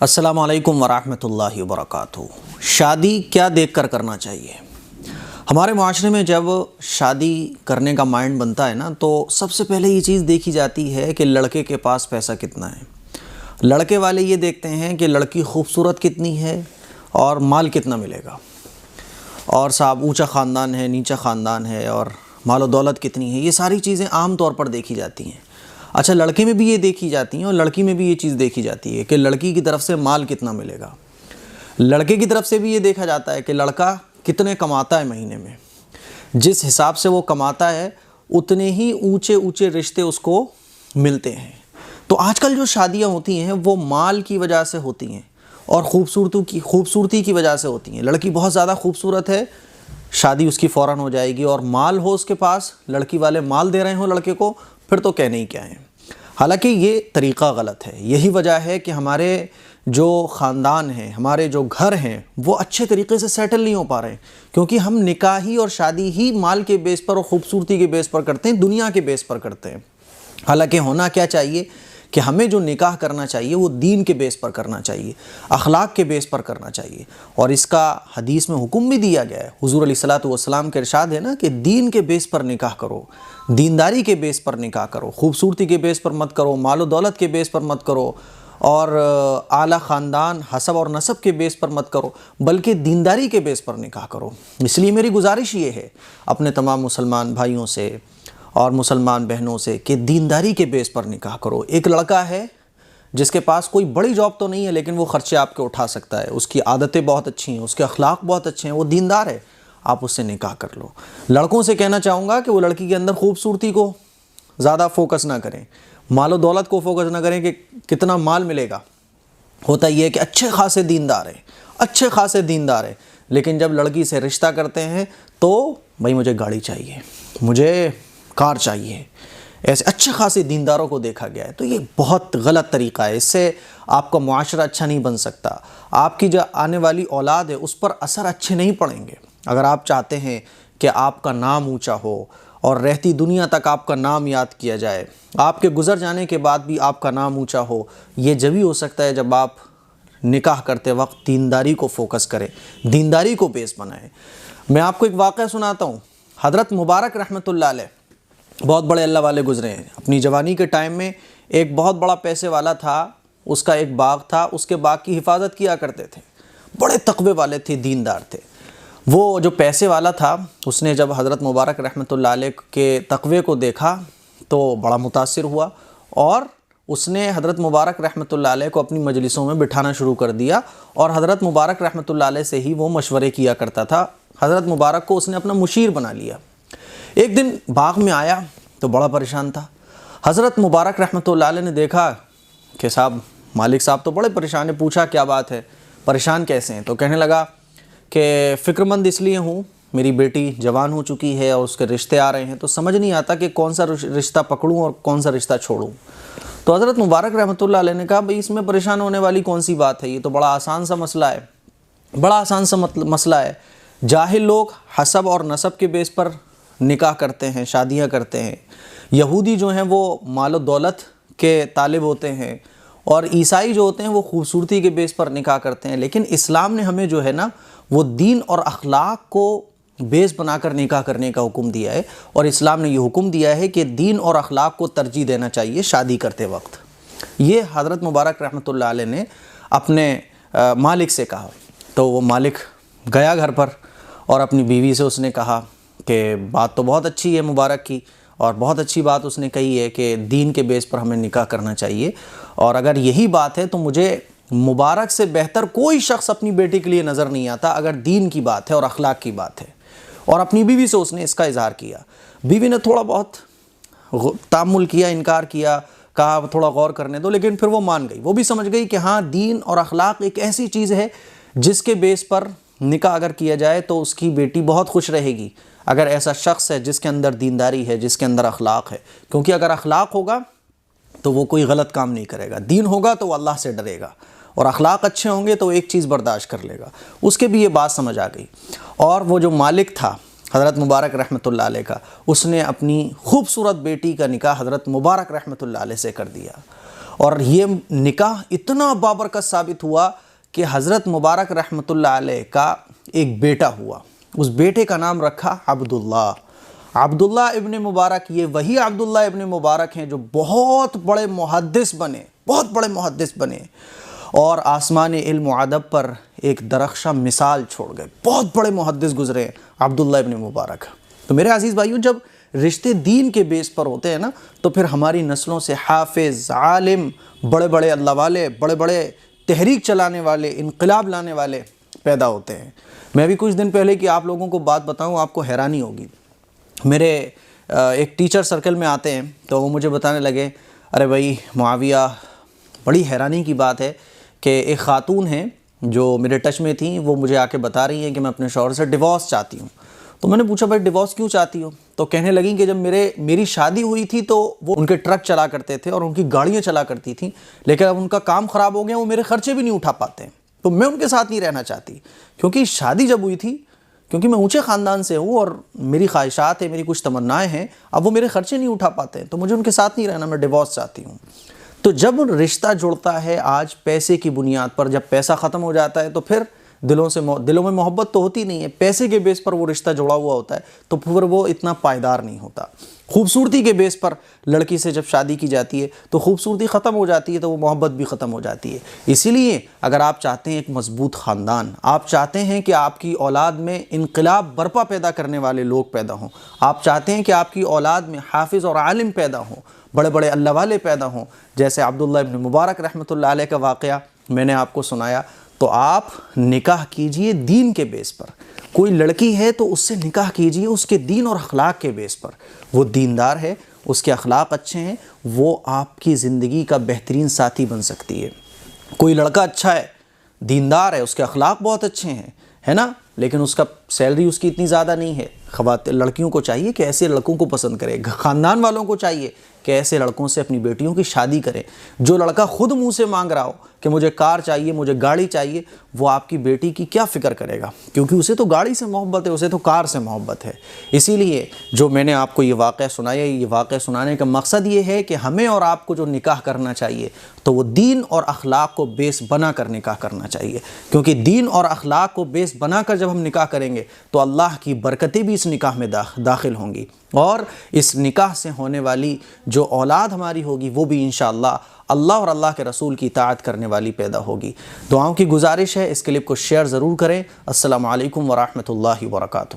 السلام علیکم ورحمۃ اللہ وبرکاتہ۔ شادی کیا دیکھ کر کرنا چاہیے؟ ہمارے معاشرے میں جب شادی کرنے کا مائنڈ بنتا ہے نا تو سب سے پہلے یہ چیز دیکھی جاتی ہے کہ لڑکے کے پاس پیسہ کتنا ہے۔ لڑکے والے یہ دیکھتے ہیں کہ لڑکی خوبصورت کتنی ہے اور مال کتنا ملے گا، اور صاحب اونچا خاندان ہے نیچا خاندان ہے اور مال و دولت کتنی ہے۔ یہ ساری چیزیں عام طور پر دیکھی جاتی ہیں۔ اچھا، لڑکے میں بھی یہ دیکھی جاتی ہیں اور لڑکی میں بھی یہ چیز دیکھی جاتی ہے کہ لڑکی کی طرف سے مال کتنا ملے گا۔ لڑکے کی طرف سے بھی یہ دیکھا جاتا ہے کہ لڑکا کتنے کماتا ہے مہینے میں۔ جس حساب سے وہ کماتا ہے اتنے ہی اونچے اونچے رشتے اس کو ملتے ہیں۔ تو آج کل جو شادیاں ہوتی ہیں وہ مال کی وجہ سے ہوتی ہیں اور خوبصورتی کی وجہ سے ہوتی ہیں۔ لڑکی بہت زیادہ خوبصورت ہے، شادی اس کی فوراً ہو جائے گی، اور مال ہو اس کے پاس، لڑکی والے مال دے رہے ہوں لڑکے کو، پھر تو کہنے ہی کیا ہے۔ حالانکہ یہ طریقہ غلط ہے۔ یہی وجہ ہے کہ ہمارے جو خاندان ہیں، ہمارے جو گھر ہیں، وہ اچھے طریقے سے سیٹل نہیں ہو پا رہے ہیں، کیونکہ ہم نکاح ہی اور شادی ہی مال کے بیس پر اور خوبصورتی کے بیس پر کرتے ہیں، دنیا کے بیس پر کرتے ہیں۔ حالانکہ ہونا کیا چاہیے کہ ہمیں جو نکاح کرنا چاہیے وہ دین کے بیس پر کرنا چاہیے، اخلاق کے بیس پر کرنا چاہیے، اور اس کا حدیث میں حکم بھی دیا گیا ہے۔ حضور علیہ الصلوۃ والسلام کے ارشاد ہے نا کہ دین کے بیس پر نکاح کرو، دینداری کے بیس پر نکاح کرو، خوبصورتی کے بیس پر مت کرو، مال و دولت کے بیس پر مت کرو، اور اعلیٰ خاندان حسب اور نسب کے بیس پر مت کرو، بلکہ دینداری کے بیس پر نکاح کرو۔ اس لیے میری گزارش یہ ہے اپنے تمام مسلمان بھائیوں سے اور مسلمان بہنوں سے کہ دینداری کے بیس پر نکاح کرو۔ ایک لڑکا ہے جس کے پاس کوئی بڑی جاب تو نہیں ہے لیکن وہ خرچے آپ کے اٹھا سکتا ہے، اس کی عادتیں بہت اچھی ہیں، اس کے اخلاق بہت اچھے ہیں، وہ دیندار ہے، آپ اس سے نکاح کر لو۔ لڑکوں سے کہنا چاہوں گا کہ وہ لڑکی کے اندر خوبصورتی کو زیادہ فوکس نہ کریں، مال و دولت کو فوکس نہ کریں کہ کتنا مال ملے گا۔ ہوتا یہ ہے کہ اچھے خاصے دیندار ہیں، لیکن جب لڑکی سے رشتہ کرتے ہیں تو بھائی مجھے گاڑی چاہیے، مجھے کار چاہیے، ایسے اچھے خاصے دینداروں کو دیکھا گیا ہے۔ تو یہ بہت غلط طریقہ ہے، اس سے آپ کا معاشرہ اچھا نہیں بن سکتا، آپ کی جو آنے والی اولاد ہے اس پر اثر اچھے نہیں پڑیں گے۔ اگر آپ چاہتے ہیں کہ آپ کا نام اونچا ہو اور رہتی دنیا تک آپ کا نام یاد کیا جائے، آپ کے گزر جانے کے بعد بھی آپ کا نام اونچا ہو، یہ جبھی ہو سکتا ہے جب آپ نکاح کرتے وقت دینداری کو فوکس کریں، دینداری کو بیس بنائیں۔ میں آپ کو ایک واقعہ سناتا ہوں۔ حضرت مبارک رحمۃ اللہ علیہ بہت بڑے اللہ والے گزرے ہیں۔ اپنی جوانی کے ٹائم میں ایک بہت بڑا پیسے والا تھا، اس کا ایک باغ تھا، اس کے باغ کی حفاظت کیا کرتے تھے، بڑے تقوی والے تھے، دیندار تھے۔ وہ جو پیسے والا تھا اس نے جب حضرت مبارک رحمۃ اللہ علیہ کے تقوی کو دیکھا تو بڑا متاثر ہوا، اور اس نے حضرت مبارک رحمۃ اللہ علیہ کو اپنی مجلسوں میں بٹھانا شروع کر دیا، اور حضرت مبارک رحمۃ اللہ علیہ سے ہی وہ مشورے کیا کرتا تھا۔ حضرت مبارک کو اس نے اپنا مشیر بنا لیا۔ ایک دن باغ میں آیا تو بڑا پریشان تھا۔ حضرت مبارک رحمۃ اللہ علیہ نے دیکھا کہ مالک صاحب تو بڑے پریشان ہیں، پوچھا کیا بات ہے، پریشان کیسے ہیں؟ تو کہنے لگا کہ فکر مند اس لیے ہوں، میری بیٹی جوان ہو چکی ہے اور اس کے رشتے آ رہے ہیں، تو سمجھ نہیں آتا کہ کون سا رشتہ پکڑوں اور کون سا رشتہ چھوڑوں۔ تو حضرت مبارک رحمۃ اللہ علیہ نے کہا بھئی اس میں پریشان ہونے والی کون سی بات ہے، یہ تو بڑا آسان سا مسئلہ ہے۔ جاہل لوگ حسب اور نسب کے بیس پر نکاح کرتے ہیں، شادیاں کرتے ہیں۔ یہودی جو ہیں وہ مال و دولت کے طالب ہوتے ہیں، اور عیسائی جو ہوتے ہیں وہ خوبصورتی کے بیس پر نکاح کرتے ہیں۔ لیکن اسلام نے ہمیں جو ہے نا وہ دین اور اخلاق کو بیس بنا کر نکاح کرنے کا حکم دیا ہے، اور اسلام نے یہ حکم دیا ہے کہ دین اور اخلاق کو ترجیح دینا چاہیے شادی کرتے وقت۔ یہ حضرت مبارک رحمۃ اللہ علیہ نے اپنے مالک سے کہا۔ تو وہ مالک گیا گھر پر اور اپنی بیوی سے اس نے کہا کہ بات تو بہت اچھی ہے مبارک کی، اور بہت اچھی بات اس نے کہی ہے کہ دین کے بیس پر ہمیں نکاح کرنا چاہیے، اور اگر یہی بات ہے تو مجھے مبارک سے بہتر کوئی شخص اپنی بیٹی کے لیے نظر نہیں آتا اگر دین کی بات ہے اور اخلاق کی بات ہے۔ اور اپنی بیوی سے اس نے اس کا اظہار کیا۔ بیوی نے تھوڑا بہت تأمل کیا، انکار کیا، کہا تھوڑا غور کرنے دو، لیکن پھر وہ مان گئی۔ وہ بھی سمجھ گئی کہ ہاں دین اور اخلاق ایک ایسی چیز ہے جس کے بیس پر نکاح اگر کیا جائے تو اس کی بیٹی بہت خوش رہے گی، اگر ایسا شخص ہے جس کے اندر دینداری ہے، جس کے اندر اخلاق ہے۔ کیونکہ اگر اخلاق ہوگا تو وہ کوئی غلط کام نہیں کرے گا، دین ہوگا تو وہ اللہ سے ڈرے گا، اور اخلاق اچھے ہوں گے تو ایک چیز برداشت کر لے گا۔ اس کے بھی یہ بات سمجھ آ گئی، اور وہ جو مالک تھا حضرت مبارک رحمۃ اللہ علیہ کا، اس نے اپنی خوبصورت بیٹی کا نکاح حضرت مبارک رحمۃ اللہ علیہ سے کر دیا، اور یہ نکاح اتنا بابرکت ثابت ہوا کہ حضرت مبارک رحمۃ اللہ علیہ کا ایک بیٹا ہوا، اس بیٹے کا نام رکھا عبداللہ۔ عبداللہ ابن مبارک، یہ وہی عبداللہ ابن مبارک ہیں جو بہت بڑے محدث بنے اور آسمان علم و ادب پر ایک درخشاں مثال چھوڑ گئے، بہت بڑے محدث گزرے ہیں عبداللہ ابن مبارک۔ تو میرے عزیز بھائیوں، جب رشتے دین کے بیس پر ہوتے ہیں نا تو پھر ہماری نسلوں سے حافظ، عالم، بڑے بڑے اللہ والے، بڑے بڑے تحریک چلانے والے، انقلاب لانے والے پیدا ہوتے ہیں۔ میں بھی کچھ دن پہلے کی آپ لوگوں کو بات بتاؤں، آپ کو حیرانی ہوگی۔ میرے ایک ٹیچر سرکل میں آتے ہیں تو وہ مجھے بتانے لگے، ارے بھائی معاویہ، بڑی حیرانی کی بات ہے کہ ایک خاتون ہیں جو میرے ٹچ میں تھیں، وہ مجھے آ کے بتا رہی ہیں کہ میں اپنے شوہر سے ڈیورس چاہتی ہوں۔ تو میں نے پوچھا بھائی ڈیورس کیوں چاہتی ہو؟ تو کہنے لگیں کہ جب میری شادی ہوئی تھی تو وہ ان کے ٹرک چلا کرتے تھے اور ان کی گاڑیاں چلا کرتی تھیں، لیکن اب ان کا کام خراب ہو گیا، وہ میرے خرچے بھی نہیں اٹھا پاتے ہیں، تو میں ان کے ساتھ نہیں رہنا چاہتی، کیونکہ شادی جب ہوئی تھی، کیونکہ میں اونچے خاندان سے ہوں اور میری خواہشات ہیں، میری کچھ تمنائیں ہیں، اب وہ میرے خرچے نہیں اٹھا پاتے ہیں، تو مجھے ان کے ساتھ نہیں رہنا، میں ڈیورس چاہتی ہوں۔ تو جب رشتہ جڑتا ہے آج پیسے کی بنیاد پر، جب پیسہ ختم ہو جاتا ہے تو پھر دلوں میں محبت تو ہوتی نہیں ہے، پیسے کے بیس پر وہ رشتہ جڑا ہوا ہوتا ہے تو پھر وہ اتنا پائیدار نہیں ہوتا۔ خوبصورتی کے بیس پر لڑکی سے جب شادی کی جاتی ہے تو خوبصورتی ختم ہو جاتی ہے تو وہ محبت بھی ختم ہو جاتی ہے۔ اسی لیے اگر آپ چاہتے ہیں ایک مضبوط خاندان، آپ چاہتے ہیں کہ آپ کی اولاد میں انقلاب برپا پیدا کرنے والے لوگ پیدا ہوں، آپ چاہتے ہیں کہ آپ کی اولاد میں حافظ اور عالم پیدا ہوں، بڑے بڑے اللہ والے پیدا ہوں، جیسے عبداللہ ابن مبارک رحمۃ اللہ علیہ کا واقعہ میں نے آپ کو سنایا، تو آپ نکاح کیجئے دین کے بیس پر۔ کوئی لڑکی ہے تو اس سے نکاح کیجئے اس کے دین اور اخلاق کے بیس پر، وہ دیندار ہے، اس کے اخلاق اچھے ہیں، وہ آپ کی زندگی کا بہترین ساتھی بن سکتی ہے۔ کوئی لڑکا اچھا ہے، دیندار ہے، اس کے اخلاق بہت اچھے ہیں، ہے نا، لیکن اس کا سیلری اس کی اتنی زیادہ نہیں ہے، لڑکیوں کو چاہیے کہ ایسے لڑکوں کو پسند کرے، خاندان والوں کو چاہیے کہ ایسے لڑکوں سے اپنی بیٹیوں کی شادی کریں۔ جو لڑکا خود منہ سے مانگ رہا ہو کہ مجھے کار چاہیے، مجھے گاڑی چاہیے، وہ آپ کی بیٹی کی کیا فکر کرے گا، کیونکہ اسے تو گاڑی سے محبت ہے، اسے تو کار سے محبت ہے۔ اسی لیے جو میں نے آپ کو یہ واقعہ سنایا، یہ واقعہ سنانے کا مقصد یہ ہے کہ ہمیں اور آپ کو جو نکاح کرنا چاہیے تو وہ دین اور اخلاق کو بیس بنا کر نکاح کرنا چاہیے، کیونکہ دین اور اخلاق کو بیس بنا کر جب ہم نکاح کریں گے تو اللہ کی برکتیں بھی اس نکاح میں داخل ہوں گی، اور اس نکاح سے ہونے والی جو اولاد ہماری ہوگی وہ بھی انشاءاللہ اللہ اور اللہ کے رسول کی اطاعت کرنے والی پیدا ہوگی۔ دعاؤں کی گزارش ہے، اس کلپ کو شیئر ضرور کریں۔ السلام علیکم ورحمۃ اللہ وبرکاتہ۔